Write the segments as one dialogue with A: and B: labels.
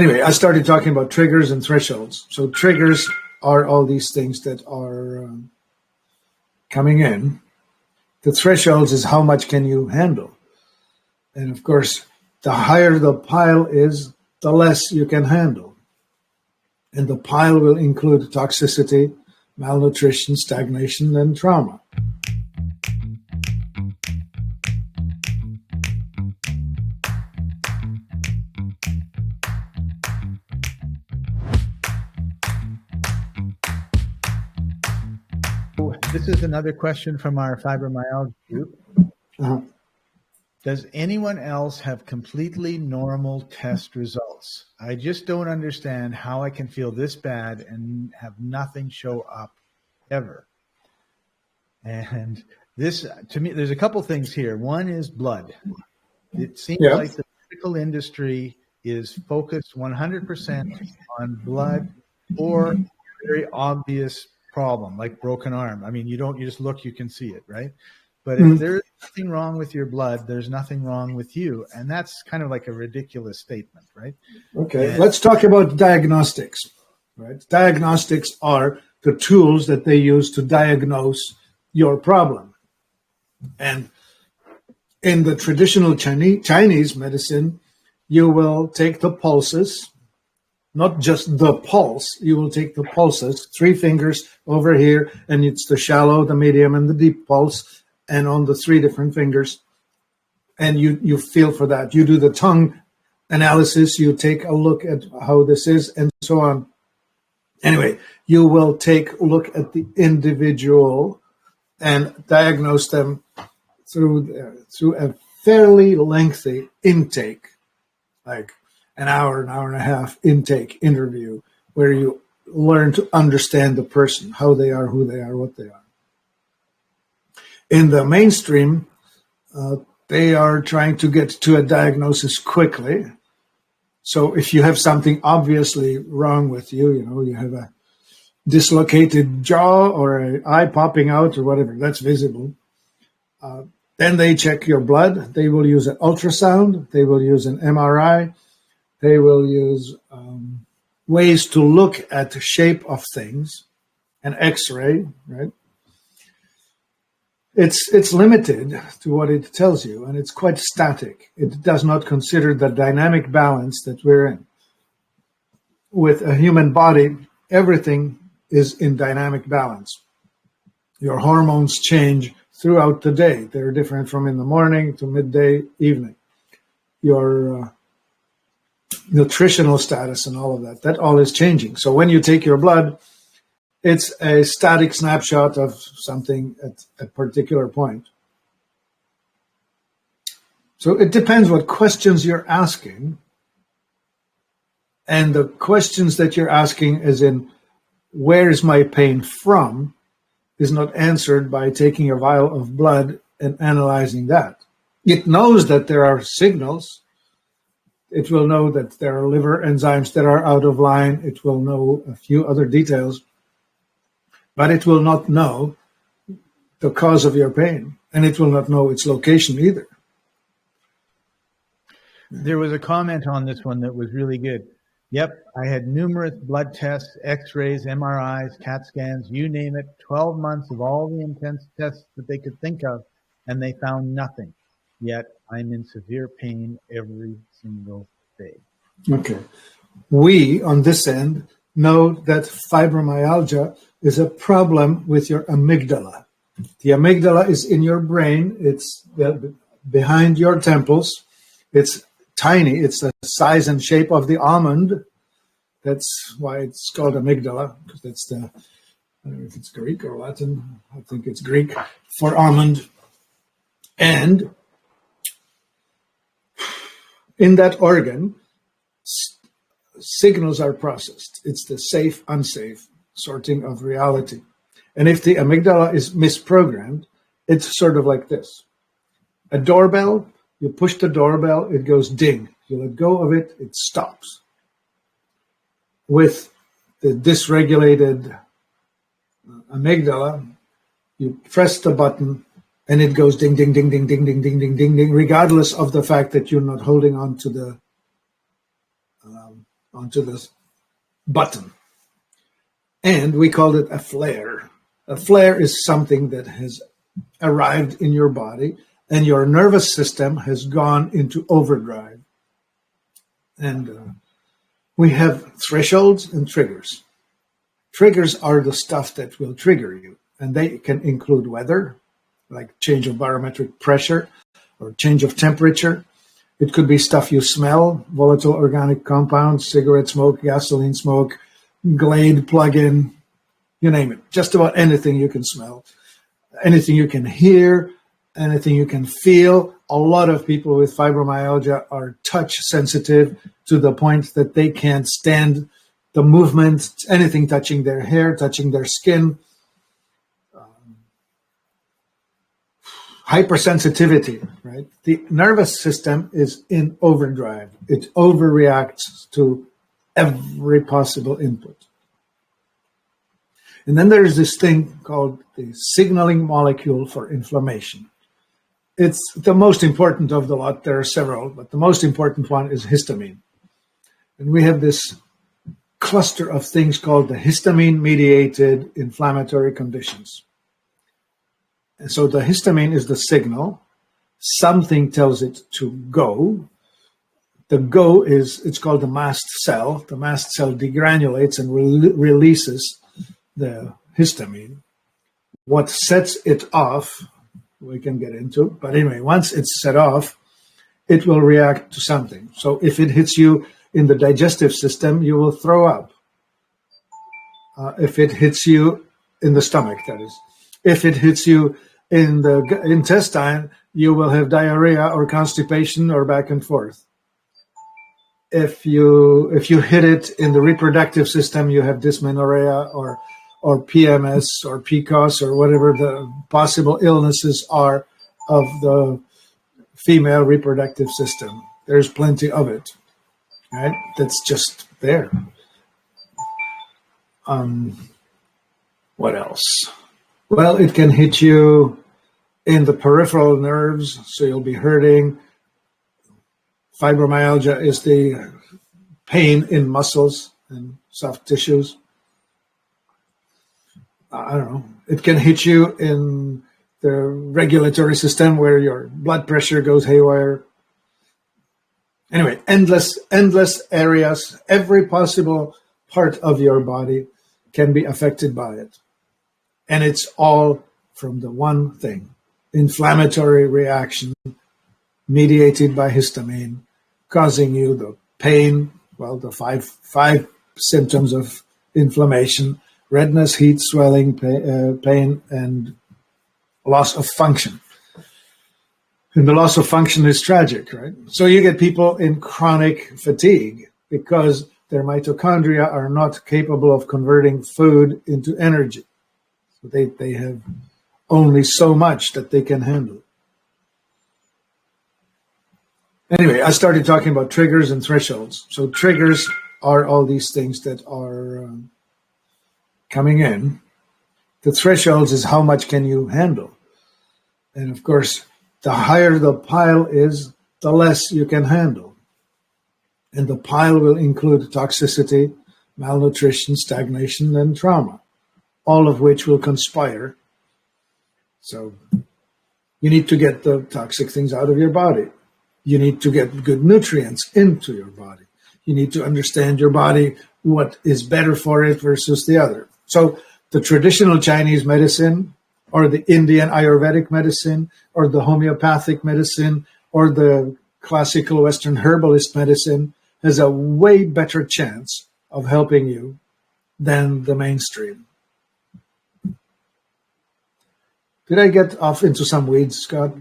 A: Anyway, I started talking about triggers and thresholds. So triggers are all these things that are coming in. The thresholds is how much can you handle. And of course, the higher the pile is, the less you can handle. And the pile will include toxicity, malnutrition, stagnation, and trauma.
B: This is another question from our fibromyalgia group. Does anyone else have completely normal test results? I just don't understand how I can feel this bad and have nothing show up ever. And this, to me, there's a couple things here. One is blood. It seems like the medical industry is focused 100% on blood or very obvious problem like broken arm. I mean, you just look, you can see it, right? But if there's nothing wrong with your blood, there's nothing wrong with you. And that's kind of like a ridiculous statement, right?
A: Okay, let's talk about diagnostics, right? Diagnostics are the tools that they use to diagnose your problem. And in the traditional Chinese medicine, you will take the pulses, not just the pulse, you will take the pulses, 3 fingers over here, and it's the shallow, the medium, and the deep pulse, and on the 3 different fingers, and you feel for that. You do the tongue analysis, you take a look at how this is, and so on. Anyway, you will take a look at the individual and diagnose them through a fairly lengthy intake, like an hour and a half intake interview, where you learn to understand the person, how they are, who they are, what they are. In the mainstream, they are trying to get to a diagnosis quickly. So if you have something obviously wrong with you, you have a dislocated jaw or an eye popping out or whatever, that's visible. Then they check your blood. They will use an ultrasound. They will use an MRI. They will use ways to look at the shape of things, an X-ray, right? It's limited to what it tells you, and it's quite static. It does not consider the dynamic balance that we're in. With a human body, everything is in dynamic balance. Your hormones change throughout the day. They're different from in the morning to midday, evening. Your nutritional status and all of that all is changing. So when you take your blood, it's a static snapshot of something at a particular point. So it depends what questions you're asking. And the questions that you're asking, as in, where is my pain from, is not answered by taking a vial of blood and analyzing that. It knows that there are signals. It will know that there are liver enzymes that are out of line. It will know a few other details, but it will not know the cause of your pain, and it will not know its location either.
B: There was a comment on this one that was really good. Yep, I had numerous blood tests, X-rays, MRIs, CAT scans, you name it, 12 months of all the intense tests that they could think of, and they found nothing. Yet I'm in severe pain every single day.
A: Okay. We, on this end, know that fibromyalgia is a problem with your amygdala. The amygdala is in your brain. It's behind your temples. It's tiny. It's the size and shape of the almond. That's why it's called amygdala, because that's I don't know if it's Greek or Latin. I think it's Greek for almond. And in that organ, signals are processed. It's the safe, unsafe sorting of reality. And if the amygdala is misprogrammed, it's sort of like this. A doorbell, you push the doorbell, it goes ding. You let go of it, it stops. With the dysregulated amygdala, you press the button and it goes ding, ding, ding, ding, ding, ding, ding, ding, ding, ding, regardless of the fact that you're not holding on to the onto this button. And we called it a flare. A flare is something that has arrived in your body and your nervous system has gone into overdrive. And we have thresholds and triggers. Triggers are the stuff that will trigger you, and they can include weather, like change of barometric pressure or change of temperature. It could be stuff you smell, volatile organic compounds, cigarette smoke, gasoline smoke, Glade plug-in, you name it. Just about anything you can smell, anything you can hear, anything you can feel. A lot of people with fibromyalgia are touch sensitive to the point that they can't stand the movement, anything touching their hair, touching their skin. Hypersensitivity, right? The nervous system is in overdrive. It overreacts to every possible input. And then there's this thing called the signaling molecule for inflammation. It's the most important of the lot. There are several, but the most important one is histamine. And we have this cluster of things called the histamine-mediated inflammatory conditions. And so the histamine is the signal. Something tells it to go. The go is, it's called the mast cell. The mast cell degranulates and releases the histamine. What sets it off, we can get into. But anyway, once it's set off, it will react to something. So if it hits you in the digestive system, you will throw up. If it hits you in the stomach, that is. If it hits you in the intestine, you will have diarrhea or constipation or back and forth. If you hit it in the reproductive system, you have dysmenorrhea or PMS or PCOS or whatever the possible illnesses are of the female reproductive system. There's plenty of it, right? That's just there. What else? Well, it can hit you in the peripheral nerves, so you'll be hurting. Fibromyalgia is the pain in muscles and soft tissues. I don't know. It can hit you in the regulatory system where your blood pressure goes haywire. Anyway, endless areas. Every possible part of your body can be affected by it. And it's all from the one thing, inflammatory reaction mediated by histamine, causing you the pain, well, the five symptoms of inflammation: redness, heat, swelling, pain, and loss of function. And the loss of function is tragic, right? So you get people in chronic fatigue because their mitochondria are not capable of converting food into energy. So they have only so much that they can handle. Anyway, I started talking about triggers and thresholds. So triggers are all these things that are coming in. The thresholds is how much can you handle. And of course, the higher the pile is, the less you can handle. And the pile will include toxicity, malnutrition, stagnation, and trauma, all of which will conspire. So you need to get the toxic things out of your body. You need to get good nutrients into your body. You need to understand your body, what is better for it versus the other. So the traditional Chinese medicine, or the Indian Ayurvedic medicine, or the homeopathic medicine, or the classical Western herbalist medicine has a way better chance of helping you than the mainstream. Did I get off into some weeds, Scott?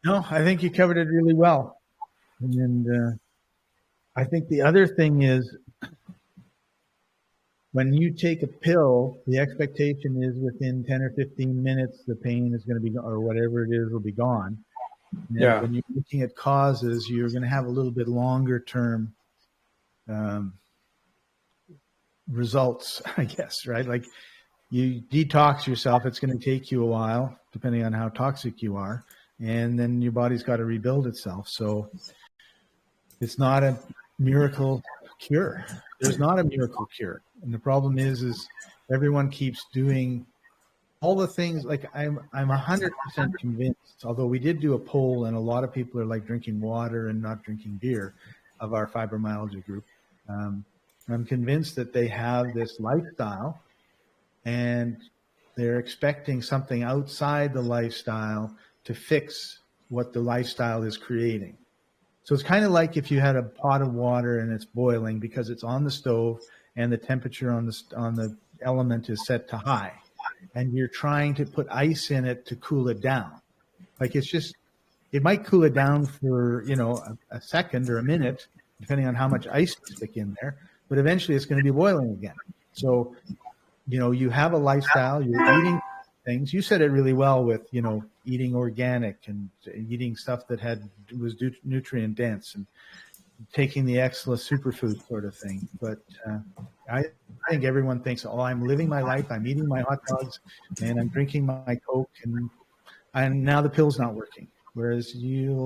B: No, I think you covered it really well. And I think the other thing is, when you take a pill, the expectation is within 10 or 15 minutes, the pain is going to be, or whatever it is, will be gone. And
C: Yeah.
B: when you're looking at causes, you're going to have a little bit longer term results, I guess, right? Like you detox yourself, it's going to take you a while, depending on how toxic you are. And then your body's got to rebuild itself. So it's not a miracle cure. There's not a miracle cure. And the problem is everyone keeps doing all the things. Like I'm 100% convinced, although we did do a poll and a lot of people are like drinking water and not drinking beer of our fibromyalgia group. I'm convinced that they have this lifestyle and they're expecting something outside the lifestyle to fix what the lifestyle is creating. So it's kind of like if you had a pot of water and it's boiling because it's on the stove and the temperature on the element is set to high, and you're trying to put ice in it to cool it down. Like it might cool it down for, a second or a minute, depending on how much ice you stick in there, but eventually it's going to be boiling again. So, you have a lifestyle, you're eating things. You said it really well with, eating organic and eating stuff that was nutrient dense and taking the excellent superfood sort of thing. But I think everyone thinks, oh, I'm living my life, I'm eating my hot dogs and I'm drinking my Coke and now the pill's not working. Whereas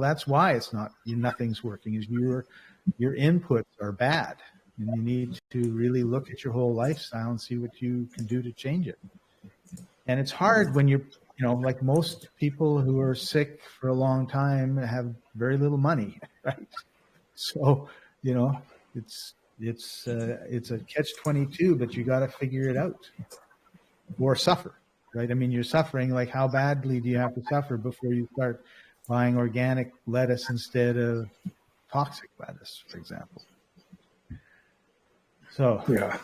B: that's why nothing's working, is your inputs are bad. And you need to really look at your whole lifestyle and see what you can do to change it. And it's hard when like most people who are sick for a long time have very little money, right? So, it's a catch-22, but you got to figure it out or suffer, right? I mean, you're suffering. Like, how badly do you have to suffer before you start buying organic lettuce instead of toxic lettuce, for example? So
A: yeah,